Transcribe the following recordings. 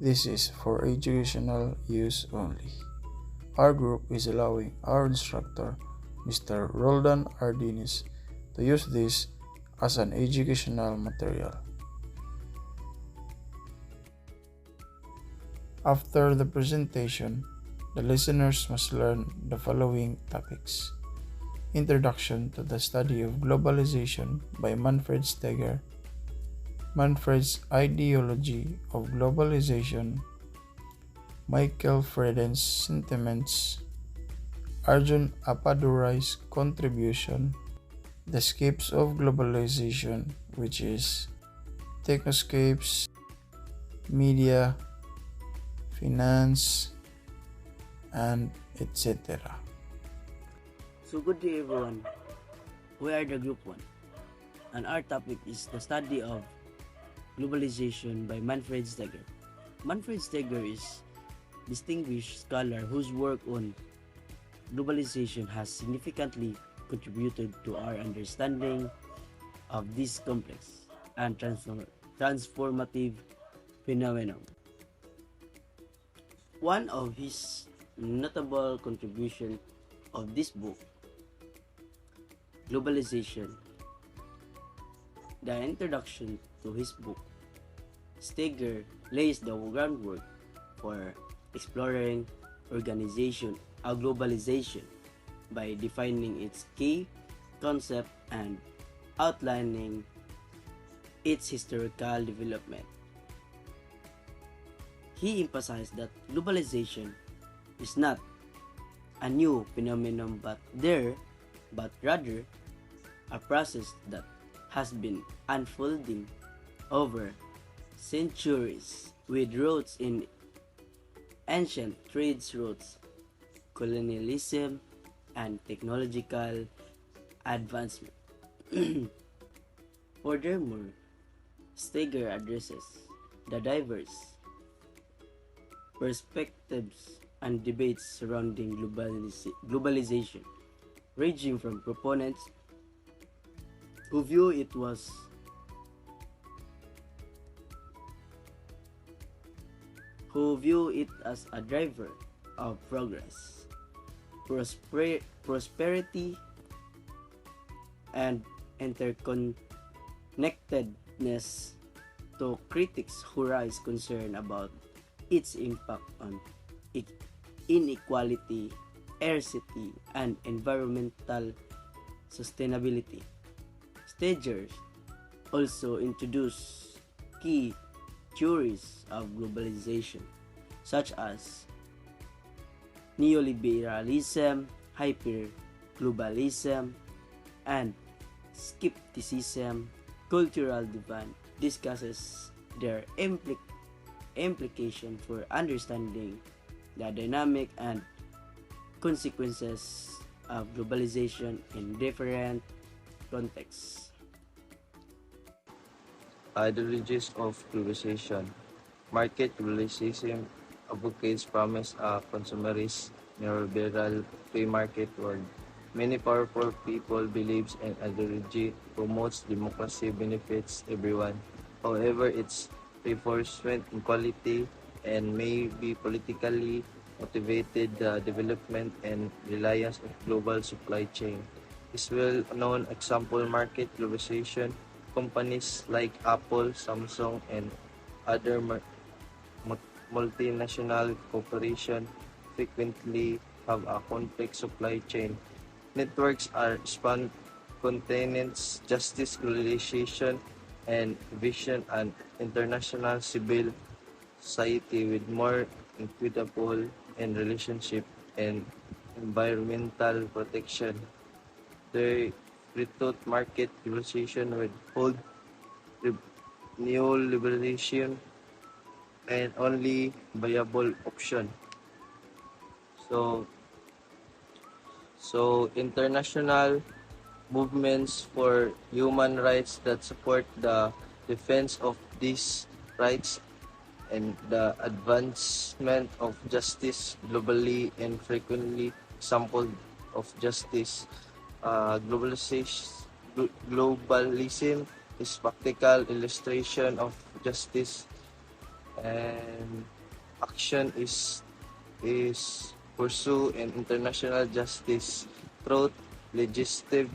This is for educational use only. Our group is allowing our instructor, Mr. Roldan Ardinis, to use this as an educational material. After the presentation, the listeners must learn the following topics: Introduction to the Study of Globalization by Manfred Steger, Manfred's Ideology of Globalization, Michael Freden's Sentiments, Arjun Appadurai's contribution, The Scapes of Globalization, which is Technoscapes, Media, Finance, and etc. So good day everyone. We are the group 1 and our topic is the study of globalization by Manfred Steger. Manfred Steger is distinguished scholar whose work on globalization has significantly contributed to our understanding of this complex and transformative phenomenon. One of his notable contributions of this book, Globalization, the introduction to his book, Steger lays the groundwork for exploring organization of globalization by defining its key concept and outlining its historical development. He emphasized that globalization is not a new phenomenon but rather a process that has been unfolding over centuries with roots in ancient trade routes, colonialism, and technological advancement. Furthermore, Steger addresses the diverse perspectives and debates surrounding globalization, ranging from proponents who view it as a driver of progress, prosperity, and interconnectedness, to critics who raise concern about its impact on inequality, scarcity, and environmental sustainability. Steger also introduced key theories of globalization, such as neoliberalism, hyperglobalism, and skepticism. Cultural divide discusses their implication for understanding the dynamic and consequences of globalization in different contexts. Ideologies of globalization. Market liberalization advocates promise a consumerist, neoliberal, free market world. Many powerful people believes an ideology promotes democracy benefits everyone. However, its reinforcement inequality and may be politically motivated the development and reliance of global supply chain. Is well-known example market globalization. Companies like Apple, Samsung, and other multinational corporations frequently have a complex supply chain. Networks are spontaneous justice globalization and vision and international civil society with more equitable and relationship and environmental protection. The retort market liberalization would hold neoliberalization and only viable option. So, so international movements for human rights that support the defense of these rights and the advancement of justice globally and frequently example of justice. Globalism is practical illustration of justice and action is pursue an international justice through legislative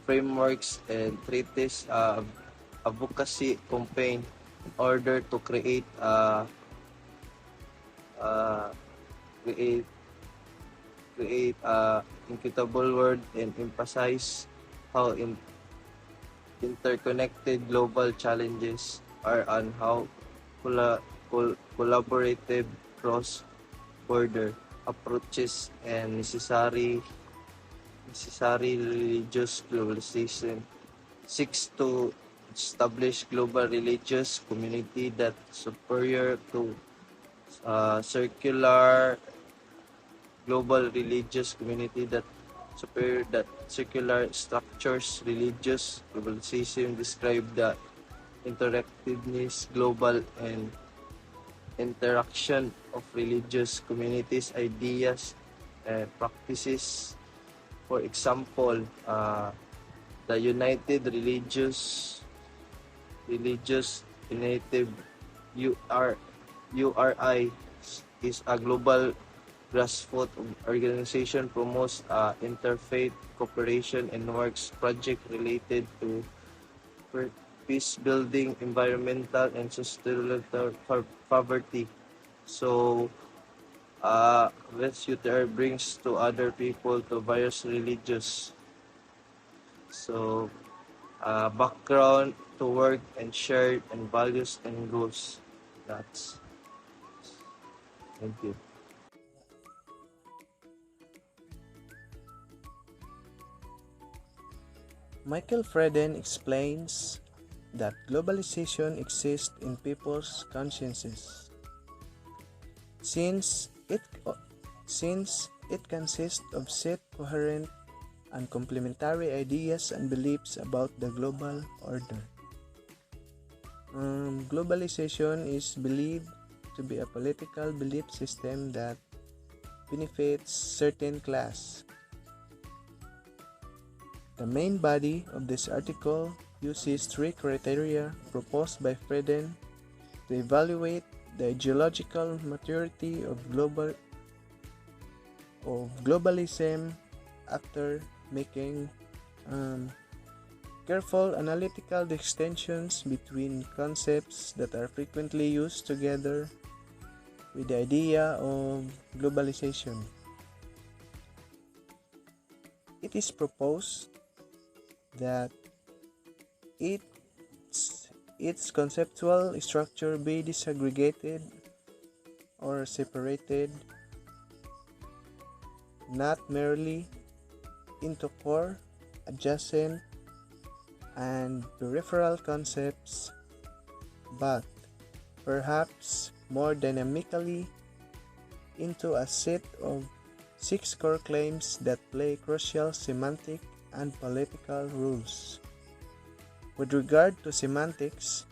frameworks and treaties advocacy campaign in order to uh, create create a equitable world and emphasize how interconnected global challenges are and how collaborative cross-border approaches and necessary religious globalization seeks to establish global religious community that superior to circular global religious community that superior that circular structures religious globalization describe the interactiveness global and interaction of religious communities ideas and practices. For example, the Religious United URI is a global grassroots organization promotes interfaith cooperation and works project related to peace building, environmental and sustainable poverty. So this UTR brings to other people to various religious. So background to work and shared and values and goals. That's thank you. Michael Freden explains that globalization exists in people's consciences. Since it consists of set coherent and complementary ideas and beliefs about the global order. Globalization is believed to be a political belief system that benefits certain class. The main body of this article uses three criteria proposed by Freden to evaluate the ideological maturity of globalism after making careful analytical distinctions between concepts that are frequently used together with the idea of globalization. It is proposed that its conceptual structure be disaggregated or separated not merely into core, adjacent, and peripheral concepts, but perhaps more dynamically into a set of 6 core claims that play crucial semantic and political roles. With regard to semantics,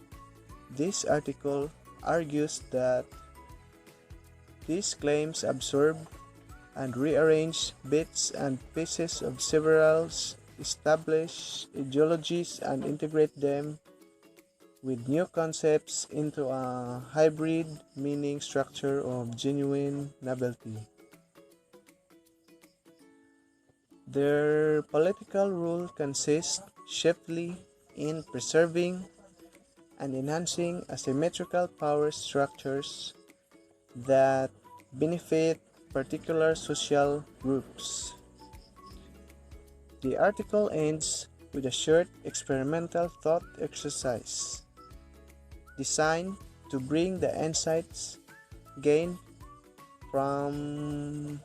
this article argues that these claims absorb and rearrange bits and pieces of several established ideologies and integrate them with new concepts into a hybrid meaning structure of genuine novelty. Their political role consists chiefly in preserving and enhancing asymmetrical power structures that benefit particular social groups. The article ends with a short experimental thought exercise designed to bring the insights gained from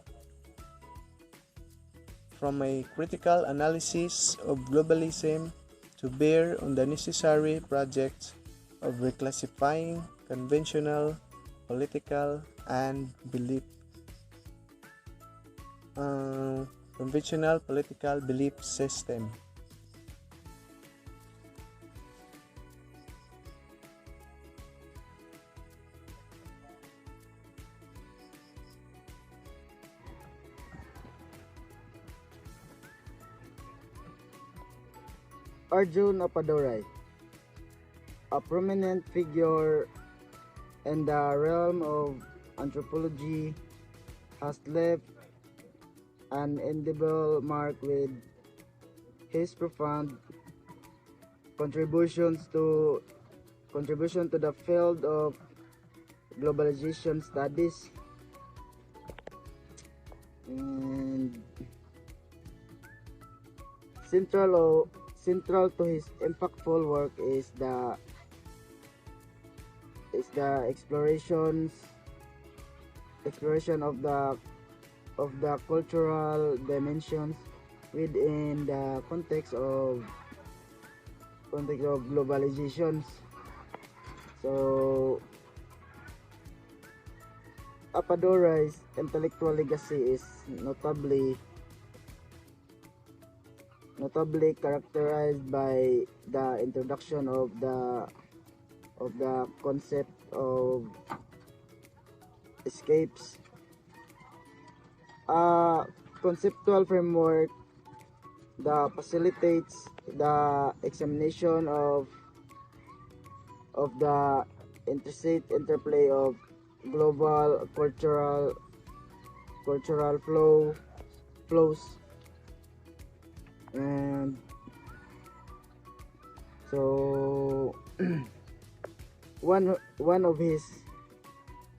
a critical analysis of globalism to bear on the necessary project of reclassifying conventional political and belief system. Arjun Apadorai, a prominent figure in the realm of anthropology has left an indelible mark with his profound contribution to the field of globalization studies. And central to his impactful work is the exploration of the cultural dimensions within the context of globalizations. So Apadora's intellectual legacy is notably characterized by the introduction of the concept of escapes, a conceptual framework that facilitates the examination of the interstate interplay of global cultural flows. And so one of his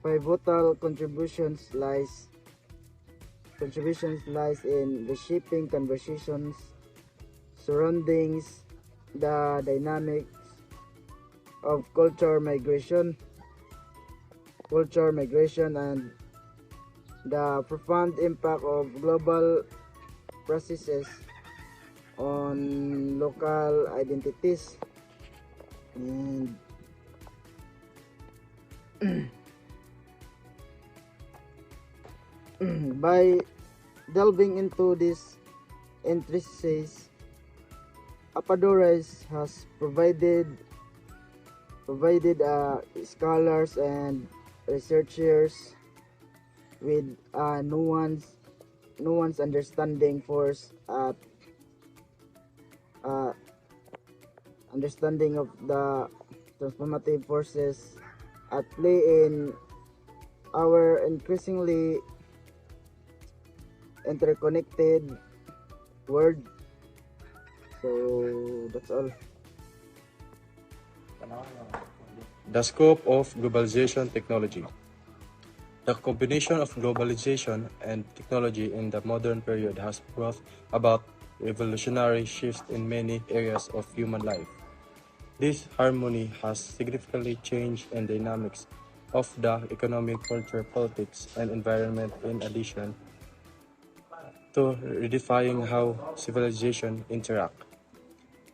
pivotal contributions lies in reshaping conversations surrounding the dynamics of culture migration and the profound impact of global processes on local identities. And by delving into this intricacies, Apadores has provided scholars and researchers with a nuanced understanding understanding of the transformative forces at play in our increasingly interconnected world. So that's all. The scope of globalization technology. The combination of globalization and technology in the modern period has brought about revolutionary shifts in many areas of human life. This harmony has significantly changed the dynamics of the economic, culture, politics, and environment in addition to redefining how civilization interact.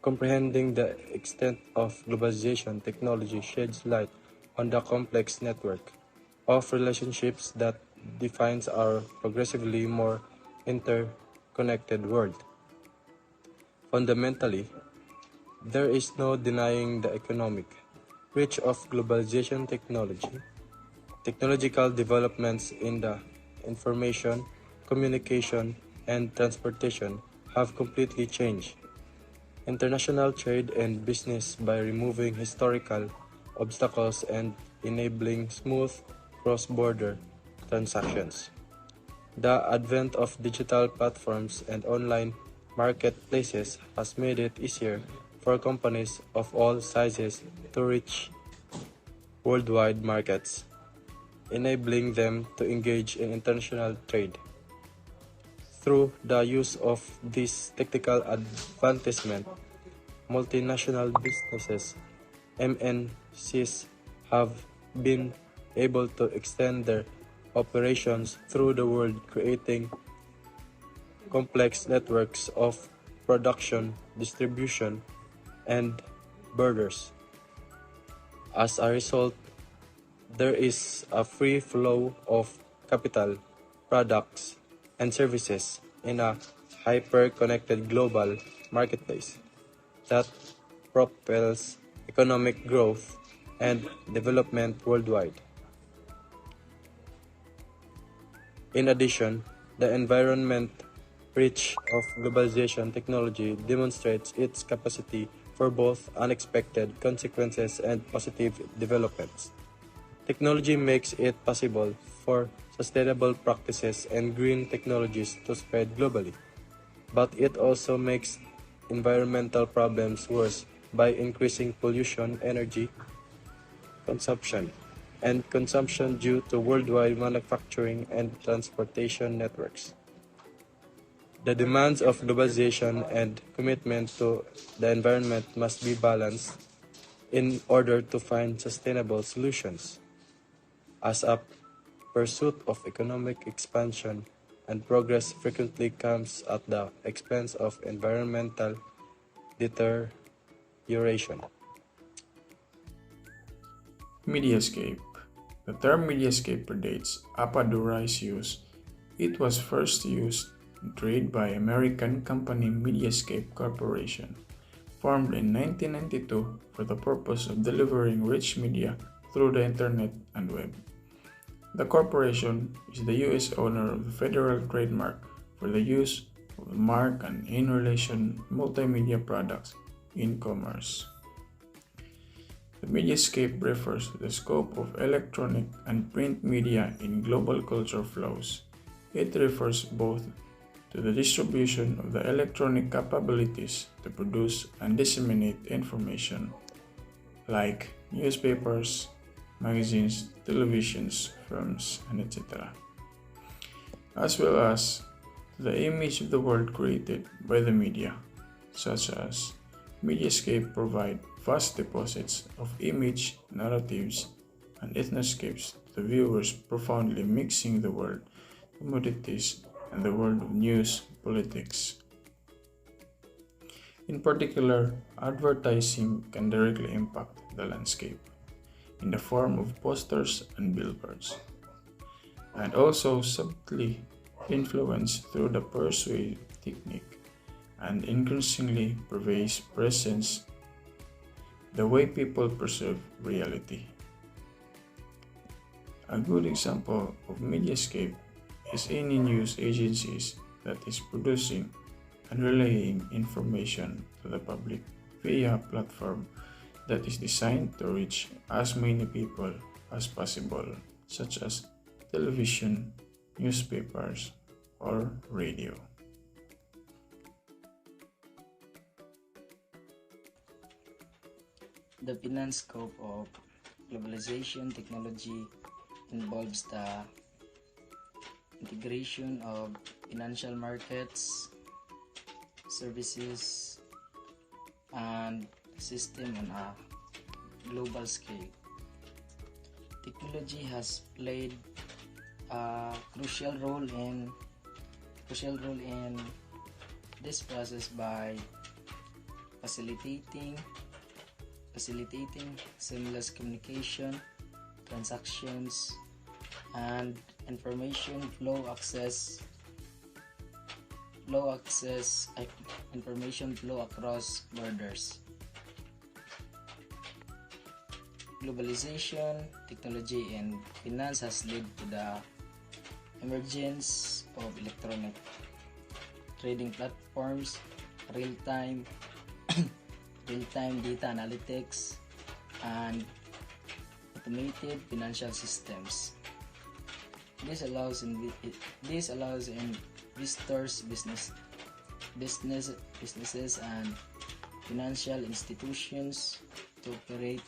Comprehending the extent of globalization technology sheds light on the complex network of relationships that defines our progressively more interconnected world. Fundamentally, there is no denying the economic reach of globalization technology. Technological developments in the information, communication, and transportation have completely changed international trade and business by removing historical obstacles and enabling smooth cross-border transactions. The advent of digital platforms and online marketplaces has made it easier for companies of all sizes to reach worldwide markets, enabling them to engage in international trade. Through the use of this technical advancement, multinational businesses (MNCs) have been able to extend their operations through the world, creating complex networks of production, distribution, and borders. As a result, there is a free flow of capital, products, and services in a hyper-connected global marketplace that propels economic growth and development worldwide. In addition, the environment reach of globalization technology demonstrates its capacity for both unexpected consequences and positive developments. Technology makes it possible for sustainable practices and green technologies to spread globally, but it also makes environmental problems worse by increasing pollution, energy consumption, and consumption due to worldwide manufacturing and transportation networks. The demands of globalization and commitment to the environment must be balanced in order to find sustainable solutions. As a pursuit of economic expansion and progress frequently comes at the expense of environmental deterioration. Mediascape. The term mediascape predates Apadurai's use. It was first used in trade by American company Mediascape Corporation, formed in 1992 for the purpose of delivering rich media through the internet and web. The corporation is the U.S. owner of the federal trademark for the use of the mark and in relation multimedia products in commerce. The mediascape refers to the scope of electronic and print media in global culture flows. It refers both to the distribution of the electronic capabilities to produce and disseminate information, like newspapers, magazines, televisions, films, and etc., as well as to the image of the world created by the media, such as mediascape provide vast deposits of image, narratives, and ethnoscapes to the viewers, profoundly mixing the world, commodities, and the world of news, politics. In particular, advertising can directly impact the landscape in the form of posters and billboards, and also subtly influence through the persuasive technique and increasingly pervasive presence the way people perceive reality. A good example of mediascape is any news agencies that is producing and relaying information to the public via a platform that is designed to reach as many people as possible, such as television, newspapers, or radio. The finance scope of globalization technology involves the integration of financial markets, services, and system on a global scale. Technology has played a crucial role in this process by facilitating seamless communication, transactions, and information information flow across borders. Globalization, technology, and finance has led to the emergence of electronic trading platforms, real-time data analytics, and automated financial systems. This allows investors, businesses, and financial institutions to operate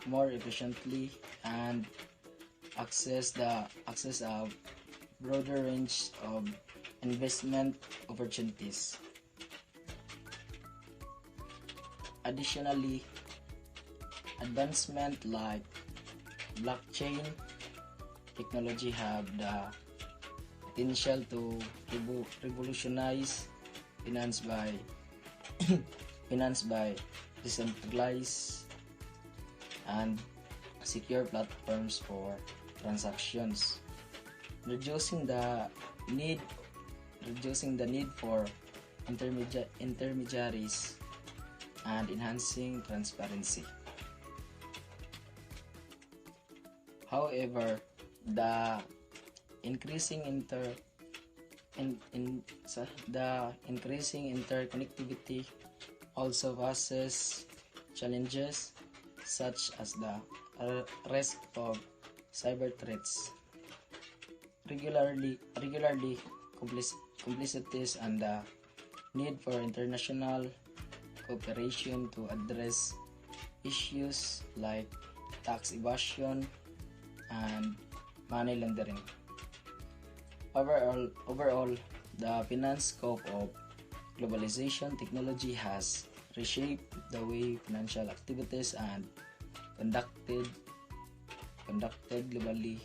more efficiently and access a broader range of investment opportunities. Additionally, advancement like blockchain technology have the potential to revolutionize finance by decentralized and secure platforms for transactions, reducing the need for intermediaries and enhancing transparency. However, the increasing interconnectivity also poses challenges such as the risk of cyber threats, regularly complicities, and the need for international cooperation to address issues like tax evasion and money laundering. Overall, the finance scope of globalization technology has reshaped the way financial activities and conducted globally,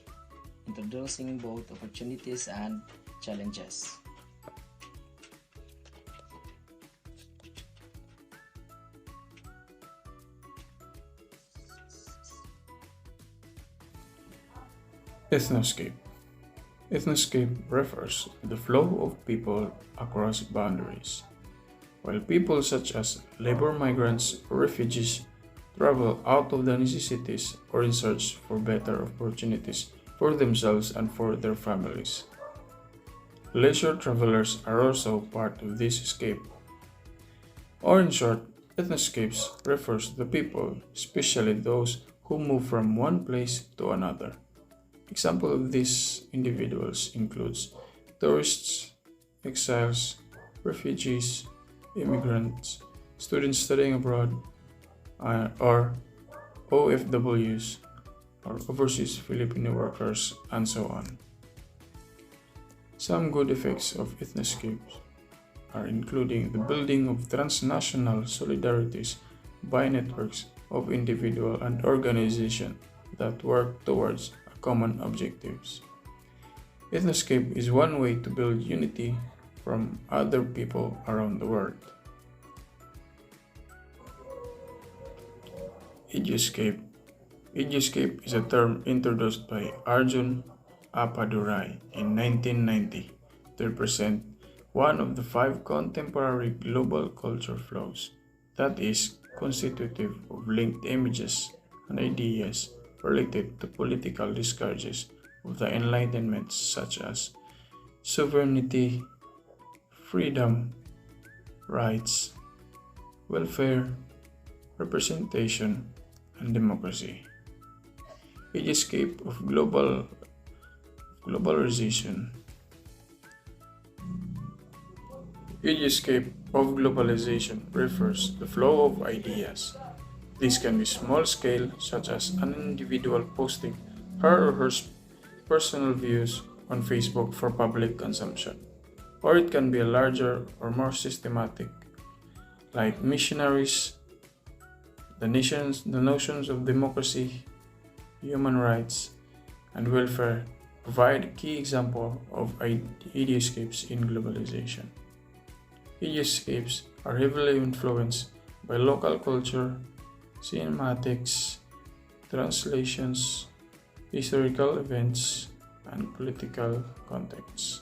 introducing both opportunities and challenges. Ethnoscape. Ethnoscape refers to the flow of people across boundaries. While people such as labor migrants or refugees travel out of the necessities or in search for better opportunities for themselves and for their families. Leisure travelers are also part of this escape. Or in short, ethnoscapes refers to the people, especially those who move from one place to another. Example of these individuals includes tourists, exiles, refugees, immigrants, students studying abroad, or OFWs, or overseas Filipino workers, and so on. Some good effects of ethnoscapes are including the building of transnational solidarities by networks of individual and organizations that work towards common objectives. Ethnoscape is one way to build unity from other people around the world. Eduescape. Eduescape is a term introduced by Arjun Appadurai in 1990 to represent one of the 5 contemporary global culture flows that is constitutive of linked images and ideas related to political discourses of the Enlightenment such as sovereignty, freedom, rights, welfare, representation, and democracy. Eduescape of globalization. Eduescape of globalization refers to the flow of ideas. This can be small scale, such as an individual posting her or her personal views on Facebook for public consumption, or it can be a larger or more systematic, like missionaries, the notions of democracy, human rights, and welfare provide a key example of eduescapes in globalization. Eduescapes are heavily influenced by local culture, cinematics, translations, historical events, and political contexts.